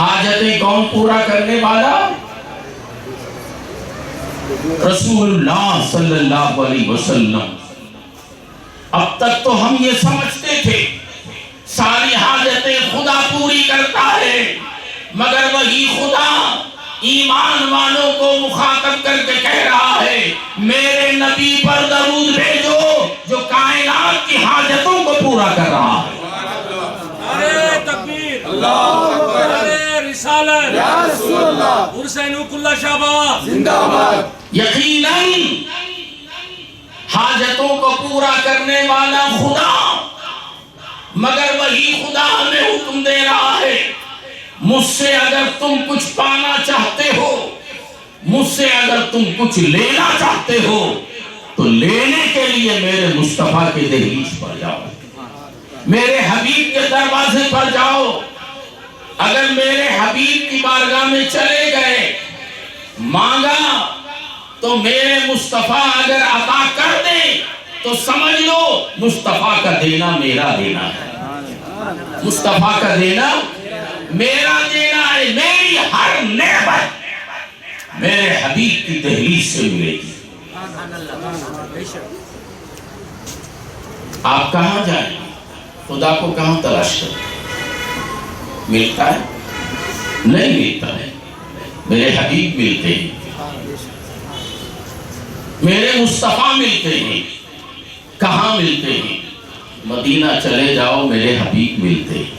حاجتیں کون پورا کرنے والا؟ رسول اللہ صلی اللہ علیہ وسلم۔ اب تک تو ہم یہ سمجھتے تھے ساری حاجتیں خدا پوری کرتا ہے، مگر وہی خدا ایمان والوں کو مخاطب کر کے کہہ رہا ہے میرے نبی پر درود بھیجو جو کائنات کی حاجتوں کو پورا کر رہا ہے۔ نعرہ تکبیر، اللہ اکبر، نعرہ رسالت، یا رسول اللہ، حسینک اللہ شہباز زندہ باد۔ یقیناً حاجتوں کو پورا کرنے والا خدا، مگر وہی خدا ہمیں حکم دے رہا ہے مجھ سے اگر تم کچھ پانا چاہتے ہو، مجھ سے اگر تم کچھ لینا چاہتے ہو تو لینے کے لیے میرے مصطفیٰ کے دہلیز پر جاؤ، میرے حبیب کے دروازے پر جاؤ۔ اگر میرے حبیب کی بارگاہ میں چلے گئے، مانگا تو میرے مصطفیٰ اگر عطا کر دے تو سمجھ لو مصطفیٰ کا دینا میرا دینا ہے، مصطفیٰ کا دینا میرا دینا ہے۔ میری ہر نعمت میرے حبیب کی دہلیز سے ملے گی۔ آپ کہاں جائیں گے؟ خدا کو کہاں تلاش کریں؟ ملتا ہے؟ نہیں ملتا ہے۔ میرے حبیب ملتے ہیں، میرے مصطفیٰ ملتے ہیں۔ کہاں ملتے ہیں؟ مدینہ چلے جاؤ، میرے حبیب ملتے ہیں۔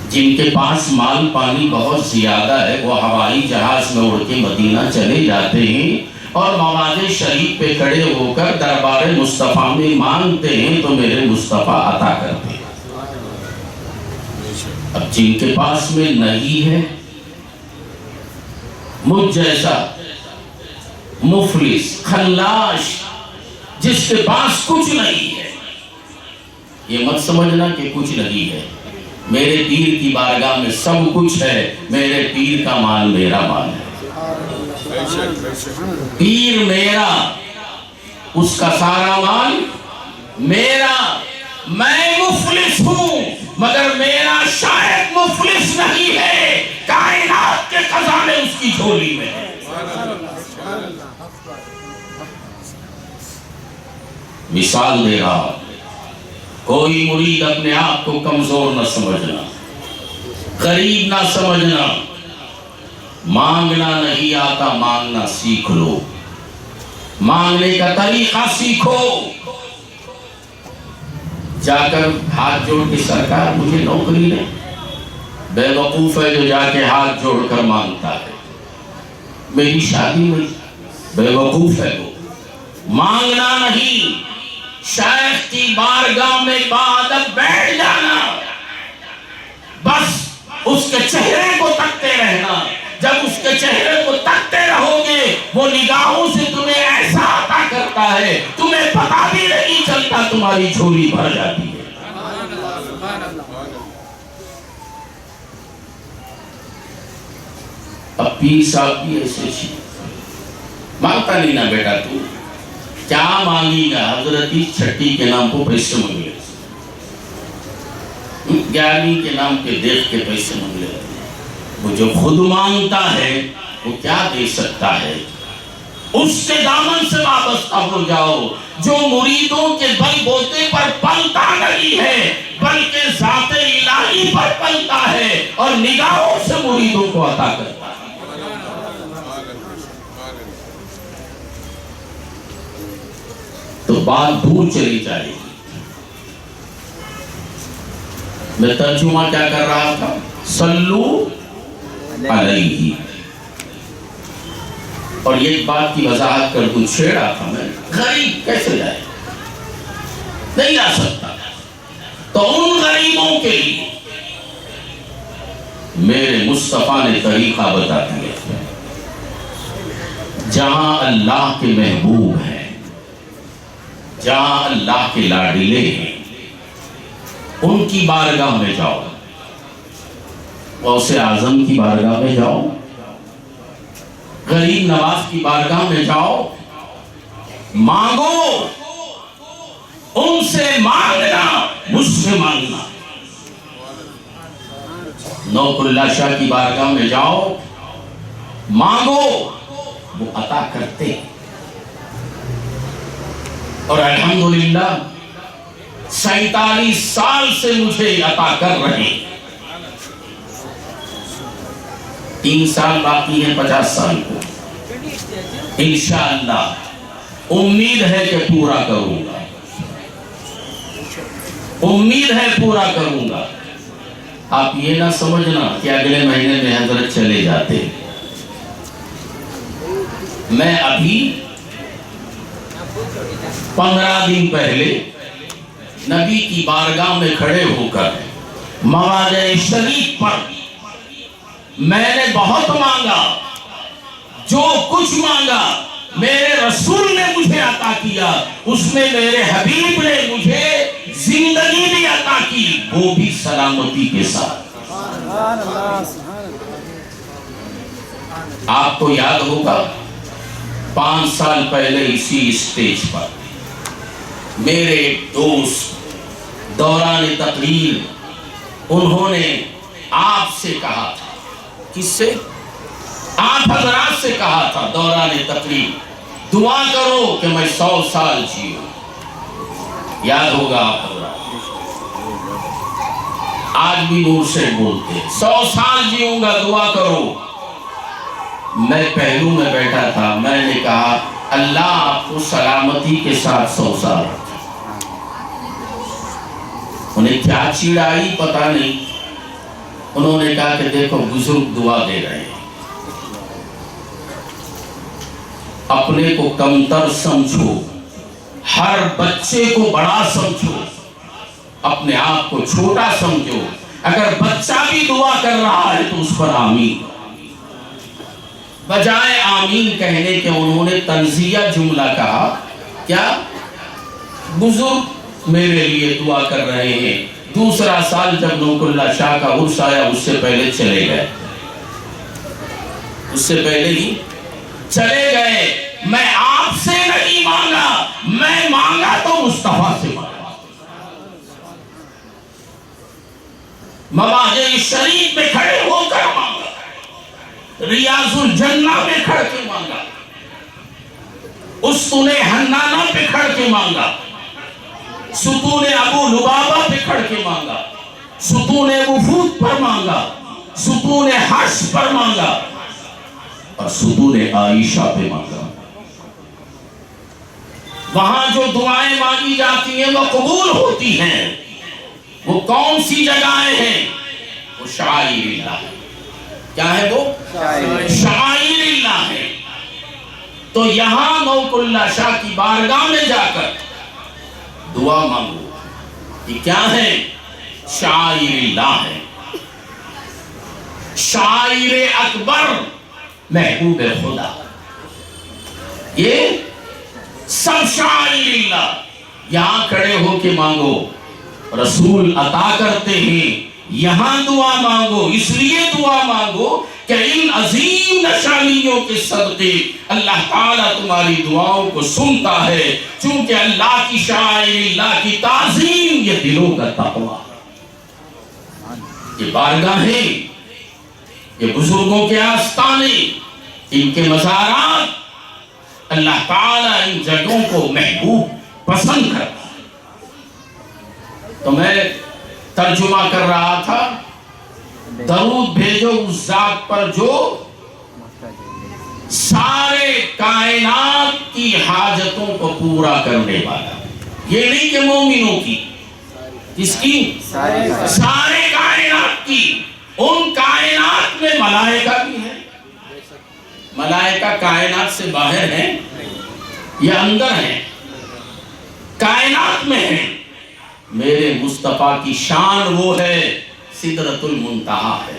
جن کے پاس مال پانی بہت زیادہ ہے وہ ہوائی جہاز میں اڑ کے مدینہ چلے جاتے ہیں اور مواد شریف پہ کھڑے ہو کر دربار مصطفیٰ میں مانگتے ہیں تو میرے مصطفیٰ عطا کرتے ہیں۔ اب جن کے پاس میں نہیں ہے، مجھ جیسا مفلس خلاش جس کے پاس کچھ نہیں ہے، یہ مت سمجھنا کہ کچھ نہیں ہے۔ میرے پیر کی بارگاہ میں سب کچھ ہے، میرے پیر کا مال میرا مال ہے، پیر میرا، اس کا سارا مال میرا۔ میں مفلس ہوں مگر میرا شاید مفلس نہیں ہے، کائنات کے خزانے اس کی جھولی میں ہے۔ مثال دے رہا، کوئی مرید اپنے آپ کو کمزور نہ سمجھنا، غریب نہ سمجھنا، مانگنا نہیں آتا مانگنا سیکھ لو، مانگنے کا طریقہ سیکھو۔ جا کر ہاتھ جوڑ کے سرکار مجھے نوکری دے، بے وقوف ہے جو جا کے ہاتھ جوڑ کر مانگتا ہے۔ میری شادی میں بے وقوف ہے وہ، مانگنا نہیں، شیخ کی بارگاہ میں بعدت بیٹھ جانا، بس اس کے چہرے کو تکتے رہنا۔ جب اس کے چہرے کو تکتے رہو گے وہ نگاہوں سے تمہیں ایسا عطا کرتا ہے تمہیں پتہ بھی نہیں چلتا، تمہاری جھولی بھر جاتی ہے۔ اب پیر صاحب بھی ایسے مانگتا نہیں نا بیٹا، تو کیا مانگی گا؟ حضرت چھٹی کے نام کو پیسے مانگے، 11ویں کے نام کے دیکھ کے پیسے مانگے۔ وہ جو خود مانگتا ہے وہ کیا دے سکتا ہے؟ اس کے دامن سے وابستہ ہو جاؤ جو مریدوں کے بل بوتے پر پلتا نہیں ہے بلکہ ذات الہی پر پلتا ہے اور نگاہوں سے مریدوں کو عطا کرتا ہے۔ تو بات دور چلی جائے گی۔ میں ترجمہ کیا کر رہا تھا؟ صلو علیہ، اور یہ بات کی وضاحت کر دوں، چھیڑا تھا میں، غریب کیسے جائے؟ نہیں آ سکتا۔ تو ان غریبوں کے لیے میرے مصطفیٰ نے طریقہ بتا دیا، جہاں اللہ کے محبوب ہیں، جہاں اللہ کے لاڈلے ہیں، ان کی بارگاہ میں جاؤ، غوث اعظم کی بارگاہ میں جاؤ، غریب نواز کی بارگاہ میں جاؤ، مانگو، ان سے مانگنا، مجھ سے مانگنا۔ نوک اللہ شاہ کی بارگاہ میں جاؤ، مانگو، وہ عطا کرتے، اور الحمدللہ 47 سال سے مجھے عطا کر رہے ہیں۔ 3 سال باقی ہیں 50 سال کو، انشاءاللہ امید ہے کہ پورا کروں گا، امید ہے پورا کروں گا۔ آپ یہ نہ سمجھنا کہ اگلے مہینے میں حضرت چلے جاتے، میں ابھی 15 دن پہلے نبی کی بارگاہ میں کھڑے ہو کر مواضع شریف پر میں نے بہت مانگا، جو کچھ مانگا میرے رسول نے مجھے عطا کیا، اس میں میرے حبیب نے مجھے زندگی بھی عطا کی، وہ بھی سلامتی کے ساتھ۔ آپ کو یاد ہوگا 5 سال پہلے اسی اسٹیج پر میرے دوست دوران تقریر انہوں نے آپ سے کہا تھا، کس سے؟ آپ حضرات سے کہا تھا دوران تقریر، دعا کرو کہ میں 100 سال جیوں۔ یاد ہوگا آپ حضرات، آج بھی نور سے بولتے 100 سال جیوں گا، دعا کرو۔ میں پہلو میں بیٹھا تھا، میں نے کہا اللہ آپ کو سلامتی کے ساتھ 100 سال۔ انہیں کیا چیڑ آئی پتہ نہیں، انہوں نے کہا کہ دیکھو بزرگ دعا دے رہے ہیں، اپنے کو کمتر سمجھو، ہر بچے کو بڑا سمجھو، اپنے آپ کو چھوٹا سمجھو، اگر بچہ بھی دعا کر رہا ہے تو اس پر آمین۔ بجائے آمین کہنے کے انہوں نے تنزیہ جملہ کہا، کیا؟ بزرگ میرے لیے دعا کر رہے ہیں۔ دوسرا سال جب نوک اللہ شاہ کا عرس آیا اس سے پہلے چلے گئے، اس سے پہلے ہی چلے گئے۔ میں آپ سے نہیں مانگا، میں مانگا تو مصطفیٰ سے مانگا، مواضع شریف میں کھڑے ہو کر مانگا، ریاض الجنہ میں کھڑ کے مانگا، استون حنانہ پہ کھڑ کے مانگا، ستون ابو لبابہ پہ کھڑ کے مانگا، ستون وفود پر مانگا، ستون حش پر مانگا، اور ستون عائشہ پہ مانگا۔ وہاں جو دعائیں مانگی جاتی ہیں وہ قبول ہوتی ہیں۔ وہ کون سی جگہیں ہیں؟ وہ شعائر اللہ ہے۔ کیا ہے وہ؟ شعائر اللہ ہے۔ تو یہاں نوک اللہ شاہ کی بارگاہ میں جا کر دعا مانگو، یہ کیا ہے؟ شعائر اللہ ہے۔ شاعر اکبر محبوب خدا، یہ سب شاعر اللہ، یہاں کھڑے ہو کے مانگو، رسول عطا کرتے ہیں۔ یہاں دعا مانگو، اس لیے دعا مانگو کہ ان عظیم نشانیوں کے صدقے اللہ تعالیٰ تمہاری دعاؤں کو سنتا ہے، چونکہ اللہ کی شاعر اللہ کی تعظیم یہ دلوں کا تقویٰ۔ یہ بارگاہیں، یہ بزرگوں کے آستانے، ان کے مزارات، اللہ تعالیٰ ان جگہوں کو محبوب پسند کرتا ہے۔ تو میں ترجمہ کر رہا تھا، درود بھیجو اس ذات پر جو سارے کائنات کی حاجتوں کو پورا کرنے والا۔ یہ نہیں کہ مومنوں کی، کس کی؟ سارے کائنات کی۔ ان کائنات میں ملائکہ بھی ہیں۔ ملائکہ کائنات سے باہر ہیں یا اندر ہیں؟ کائنات میں ہیں۔ میرے مصطفیٰ کی شان وہ ہے، سدرۃ المنتہا ہے،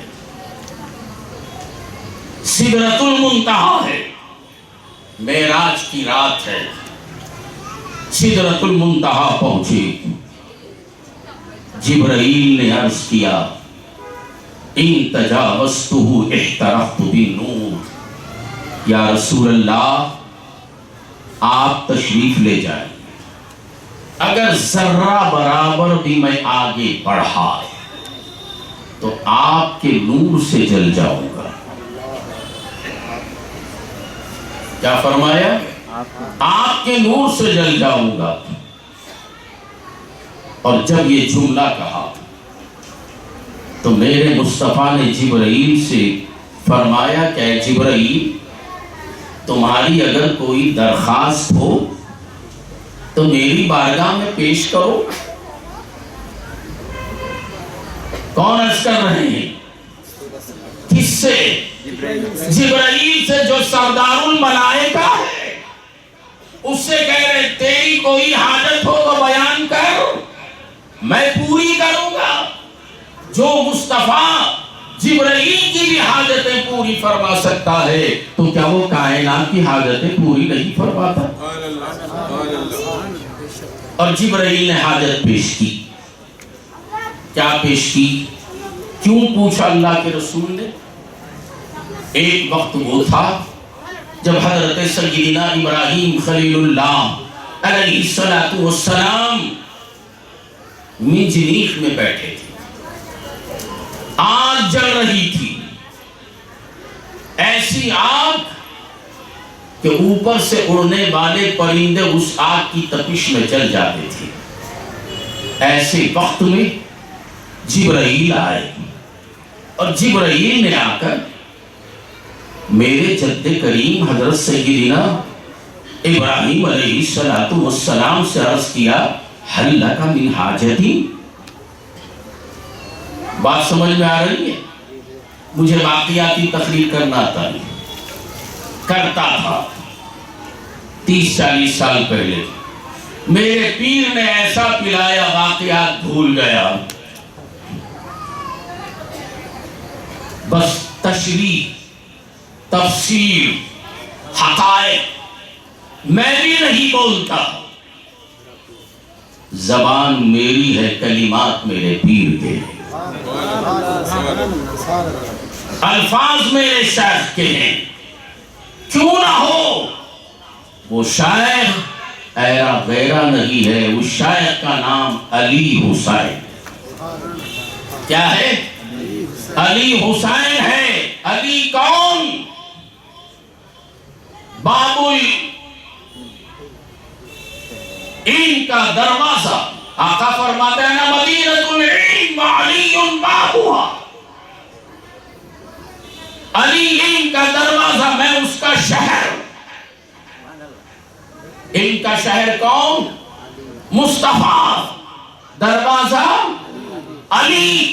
سدرۃ المنتہا ہے۔ معراج کی رات ہے، سدرۃ المنتہا پہنچے، جبرائیل نے عرض کیا ان تجاوزتہ احترقت بالنور، یا رسول اللہ آپ تشریف لے جائیں، اگر ذرہ برابر بھی میں آگے بڑھا تو تو آپ کے نور سے جل جاؤں گا. کیا فرمایا؟ آپ کے نور سے جل جاؤں گا. اور جب یہ جملہ کہا تو میرے مصطفیٰ نے جبرائیل سے فرمایا کہ اے جبرائیل، تمہاری اگر کوئی درخواست ہو تو میری بارگاہ میں پیش کرو. کون عرض کر رہے ہیں؟ کس سے؟ جبرائیل سے جو سردار الملائکہ ہے. اس سے کہہ رہے تیری کوئی حاجت ہو تو بیان کر، میں پوری کروں گا. جو مصطفیٰ جبرائیل کی بھی حاجتیں پوری فرما سکتا ہے تو کیا وہ کائنات کی حاجتیں پوری نہیں فرماتا؟ اور جبرائیل نے حاجت پیش کی. کیا پیش کی؟ کیوں پوچھا اللہ کے رسول نے؟ ایک وقت وہ تھا جب حضرت سیدنا ابراہیم خلیل اللہ علیہ السلام منجنیق میں بیٹھے تھے. آگ جل رہی تھی، ایسی آگ کہ اوپر سے اڑنے والے پرندے اس آگ کی تپش میں جل جاتے تھے. ایسے وقت میں جبرائیل آئے اور جبرائیل نے آ کر میرے جد کریم حضرت سیدنا ابراہیم علیہ السلام سے عرض کیا حل لک من حاجتی. بات سمجھ میں آ رہی ہے؟ مجھے واقعاتی تقریر کرنا آتا نہیں، کرتا تھا 30-40 سال پہلے. میرے پیر نے ایسا پلایا واقعات بھول گیا. بس تشریح، تفسیر، حقائق میں بھی نہیں بولتا. زبان میری ہے، کلمات میرے پیر کے ہیں، الفاظ میرے شیخ کے ہیں. کیوں نہ ہو؟ وہ شیخ ایرا غیرہ نہیں ہے. اس شیخ کا نام علی حسین. کیا ہے؟ علی حسین ہے. علی کون؟ بابل ان کا دروازہ. آقا فرماتے ہیں نا مدینۃ العلم علی بابھا. علی ان کا دروازہ، میں اس کا شہر. ان کا شہر کون؟ مصطفیٰ. دروازہ علی.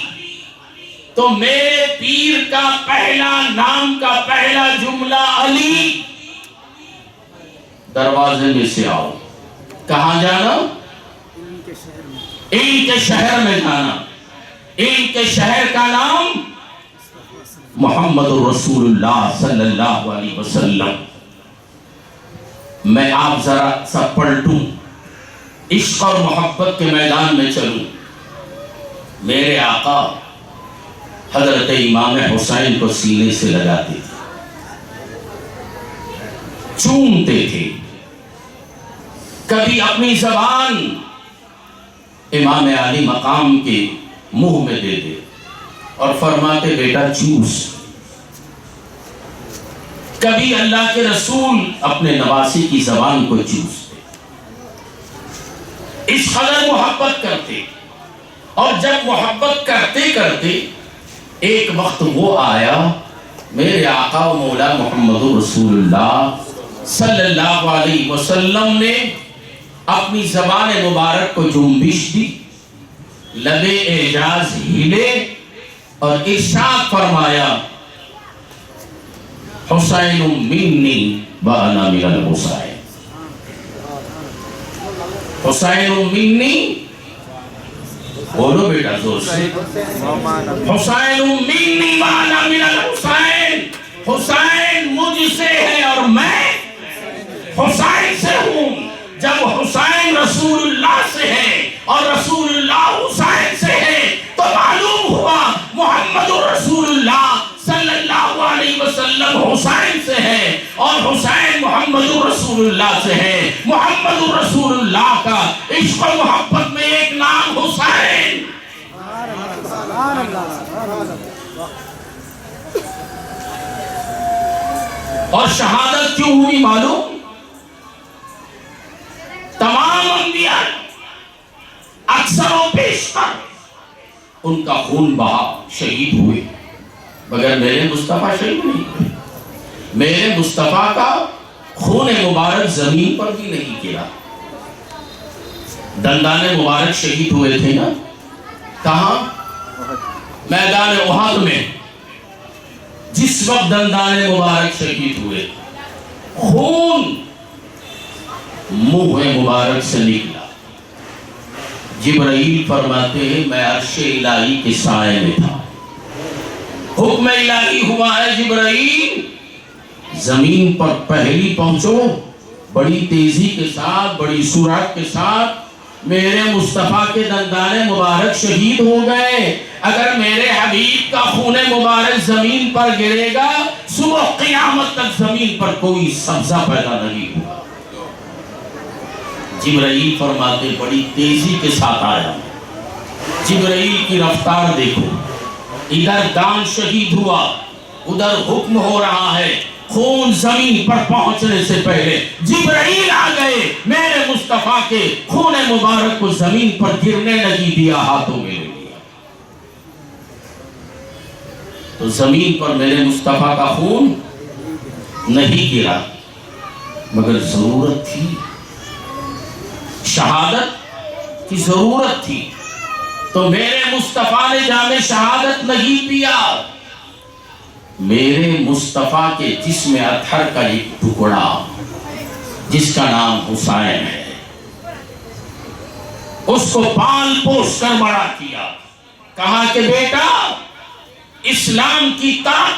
تو میرے پیر کا پہلا نام کا پہلا جملہ علی. دروازے میں سے آؤ. کہاں جانا؟ ان کے شہر میں جانا. ان کے شہر کا نام محمد رسول اللہ صلی اللہ علیہ وسلم. میں آپ ذرا سا پلٹوں، عشق اور محبت کے میدان میں چلوں. میرے آقا حضرت امام حسین کو سینے سے لگاتے تھے، چومتے تھے. کبھی اپنی زبان امام علی مقام کے منہ میں دے دے اور فرماتے بیٹا چوس. کبھی اللہ کے رسول اپنے نواسی کی زبان کو چوستے. اس قدر محبت کرتے. اور جب محبت کرتے کرتے ایک وقت وہ آیا، میرے آقا و مولا محمد رسول اللہ صلی اللہ علیہ وسلم نے اپنی زبان مبارک کو جنبش دی، لب اعجاز ہلے اور ارشاد فرمایا حسین منی وانا من الحسین. حسین منی، بولو بیٹا زور سے، حسین منی وانا من الحسین. حسین مجھ سے ہے اور میں حسین سے ہوں. جب حسین رسول اللہ سے ہے اور رسول اللہ حسین سے ہے تو معلوم ہوا محمد رسول اللہ صلی اللہ علیہ وسلم حسین سے ہے اور حسین محمد رسول اللہ سے ہے. محمد رسول اللہ کا عشق و محبت میں ایک نام حسین. اور شہادت کیوں ہوئی معلوم؟ تمام انبیاء اکثر و بیشتر ان کا خون بہا، شہید ہوئے، مگر میرے مصطفیٰ شہید نہیں ہوئے۔ میرے مصطفیٰ کا خون مبارک زمین پر بھی نہیں گرا۔ دندان مبارک شہید ہوئے تھے نا، کہاں؟ میدان احد میں۔ جس وقت دندان مبارک شہید ہوئے، خون منہ مبارک سے نکلا۔ جبرائیل فرماتے ہیں میں عرش الہی کے سائے میں تھا، حکم الہی ہوا ہے جبرائیل زمین پر پہلی پہنچو، بڑی تیزی کے ساتھ، بڑی سرعت کے ساتھ۔ میرے مصطفیٰ کے دندان مبارک شہید ہو گئے، اگر میرے حبیب کا خون مبارک زمین پر گرے گا، صبح قیامت تک زمین پر کوئی سبزہ پیدا نہیں ہوگا۔ جبرائیل فرماتے بڑی تیزی کے ساتھ آیا۔ جبرائیل کی رفتار دیکھو، ادھر دان شہید ہوا، ادھر حکم ہو رہا ہے، خون زمین پر پہنچنے سے پہلے جبرائیل آ گئے، میرے مصطفیٰ کے خون مبارک کو زمین پر گرنے نہیں دیا، ہاتھوں میں لے لیا۔ تو زمین پر میرے مصطفیٰ کا خون نہیں گرا، مگر ضرورت تھی، شہادت کی ضرورت تھی، تو میرے مصطفیٰ نے جام شہادت نہیں پیا۔ میرے مصطفیٰ کے جسم اطہر کا ایک ٹکڑا جس کا نام حسین ہے، اس کو پال پوس کر بڑا کیا، کہا کہ بیٹا اسلام کی طرح